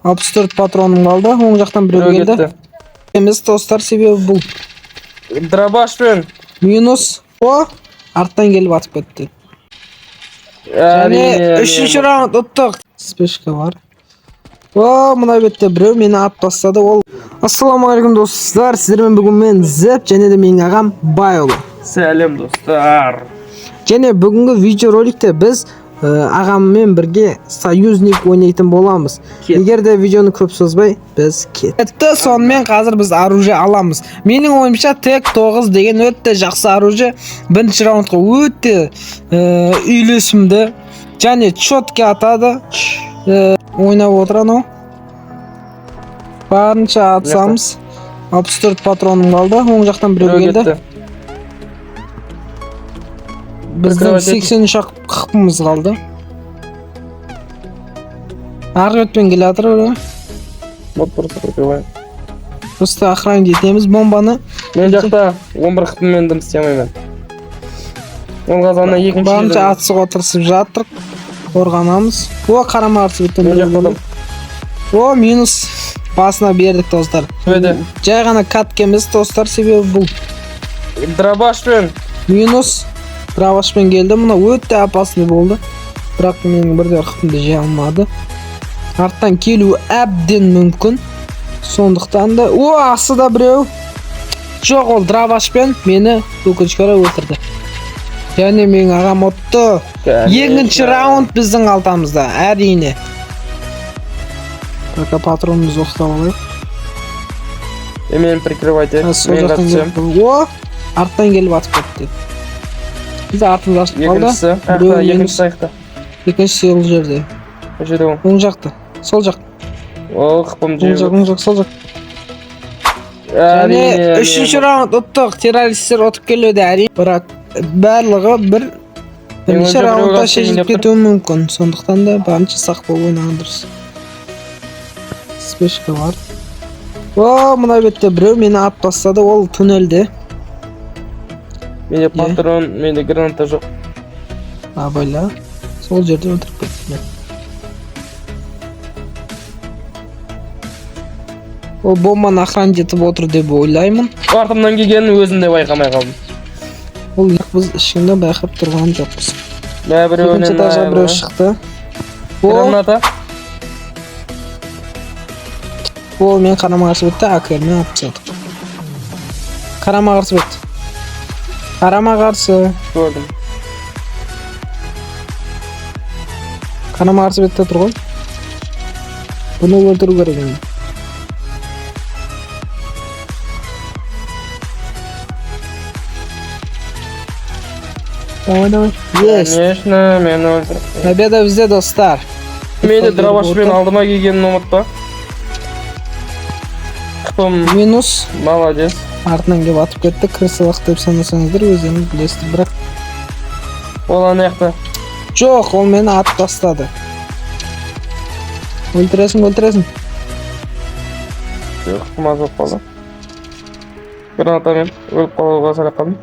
64 патроным қалды. Оң жақтан біреу келді. Емес достар, себебі бұл дробашпен минус. Арттан келіп атып кетті. Және үшінші раунд ұттық. Спешка бар. Мына бетте біреу мені атып тастады. Ол ассалаумағалейкум достар, сіздермен бүгін мен Зеп және де менің ағам Байұлы. Сәлем достар. Және бүгінгі видеороликте біз ағаммен бірге союзник ойнайтын боламыз. Егер де видеоны көп созбай, біз кетті. Сонымен қазір біз оружие аламыз. Менің ойымша тек 9 деген өтті жақсы оружие. Бірінші раундқа өтті үйлесімді және четке атады. Ойнап отыр анау. Барынша атсамыз. 64 патроным қалды. Оң жақтан біреу келді. Біздің 83 қықпымыз қалды. Арғы өтпен келе атыр өлі. Просто охран детеміз бомбаны. Мен жақта 11 қықпымен дым істемеймін. Ол қазана екінші барынша атысыға отырсып жатырық. Қорғанамыз. Қарама қарсы беттен. Минус. Басына бердік достар. Жай ғана каткеміз достар, себебі бұл дробашпен минус. Дробашпен келді. Мұна өтті опасный болды. Бірақ менің бірде қытымды жей алмады. Арттан келу әбден мүмкін. Сондықтан да асыда біреу. Жоқ, ол дробашпен мені өкінішке орай өлтірді. Және менің ағам ұтты. Екінші раунд біздің қалтамызда. Әрине. Пока патронымыз оқытап алайық. Мен прикрывайте. Мен қатысым. Арттан келіп атып кетті. Біз артымыз ашып қалды. Екінші аяқта. Екінші сол жерде. Оң жақты. Сол жақ. Қыпым жеп. Оң жақ, сол жақ. Және үшінші раунд ұттық. Террористер отып келуді әрине. Бірақ барлығы бірінші раундта шешіліп кетуі мүмкін. Сондықтан да барынша сақ болып ойнаған дұрыс. Спешка бар. Мына бетте біреу мені атып тастады. Ол туннельде. Менде патрон, менде граната жоқ. Абайла. Сол жерде өлтіріп кетті. Ол бомбаны охран етіп отыр деп ойлаймын. Артымнан келгенін өзім де байқамай қалдым. Ол біз ішінде байқап тұрған жоқпыз. Екінші этажға біреу шықты. Граната. Мен қарама қарсы бетті акермен атып тастадық. Қарама қарсы бет. Қарама қарсы. Көрдім. Қарама қарсы бетте тұр ғой. Бұны өлтіру керек енді. Давай. Есть. Конечно, мен өлтіріп. Победа бізде, достар. Менде дробашпен алдыма келгенін ұмытпа. Минус. Молодец. Артынан келіп атып кетті. Крысылық деп санасаңыздар, өздеріңіз білесіздер, бірақ Ол аяқта. жоқ, ол мені атып тастады. Өлтіресің. Жоқ, қымаз болып қалды. Гранатамен өліп қалуға сәлек қалдым.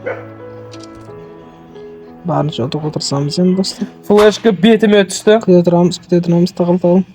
Барынша отық отырсамыз енді, достар. Флешка бетіме түсті. Күте тұрамыз, тағыл.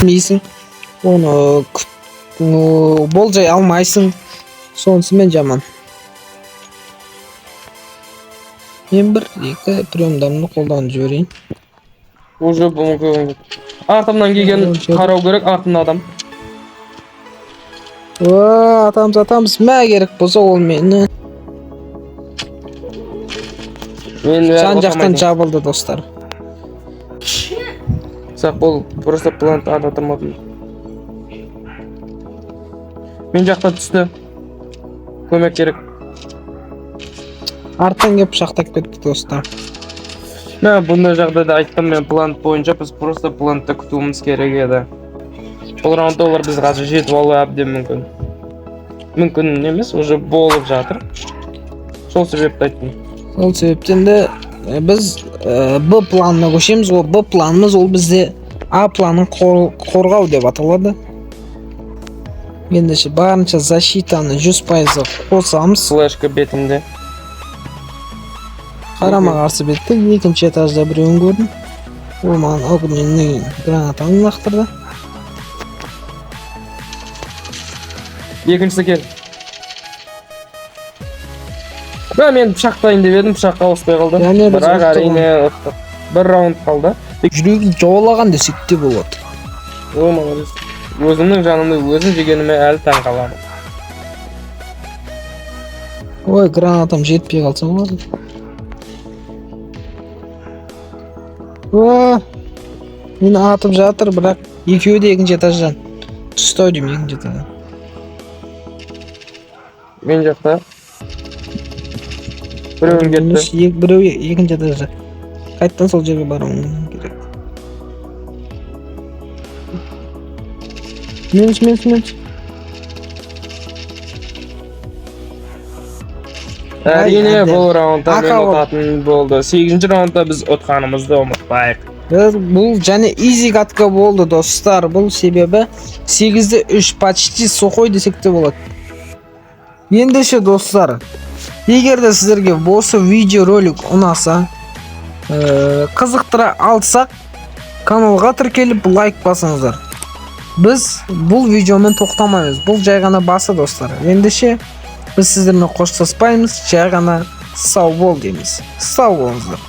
білмейсің, оны болжай алмайсың, сонысымен жаман. Мен бір екі приемдарымды қолданып жіберейін. Уже бұл артымнан келген қарау керек, артында адам. Атамыз мә керек болса ол мені жан жақтан жабылды достар. Сақ бол, просто плант ада тұрмадым. Мен жақта түсті. Көмек керек. Арттан кеп шақтап кетті достар. Мен бұндай жағдайда айттым, мен плант бойынша біз просто плантты күтуіміз керек еді. Бұл раундта олар біз қазір жетіп алуы әбден мүмкін. Мүмкін емес, уже болып жатыр. Сол себепті айттым. Сол себептен де біз Б планына көшеміз. Ол Б планымыз ол бізде А планын қорғау деп аталады. Ендеше барынша защитаны 100% қосамыз. Флешка бетінде. Қарама қарсы бетте екінші этажда біреуін көрдім. Ол маған огненный гранатаны лақтырды. Екіншісі кел. Мен пышақтайын деп едім, пышаққа ауыспай қалды. Бірақ әрине бір раунд қалды. Жүрегін жаулаған десек те болады. Өзімнің жанымды өзім жегеніме әлі таң қаламын. Ой, гранатам жетпей қалса болады. Мені атып жатыр, бірақ екеуі де екінші этаждан. Тұстау деймін екінші этаждан. Мен жақта. Біреуін кетті. Біреу екінші этажда. Қайттан сол жерге баруым керек. Менш. Әрине бұл раундта мен ұтатын болды. 8-ші раундта біз ұтқанымызды ұмытпайық. Бұл және изи катка болды достар. Бұл себебі 8-де 3 почти сухой десек те болады. Ендеше достар, егер де сіздерге осы видеоролик ұнаса, қызықтыра алсақ, каналға тіркеліп лайк басыңыздар. Біз бұл видеомен тоқтамаймыз. Бұл жай ғана басы достар. Ендеше біз сіздермен қоштаспаймыз, жай ғана сау бол дейміз. Сау болыңыздар.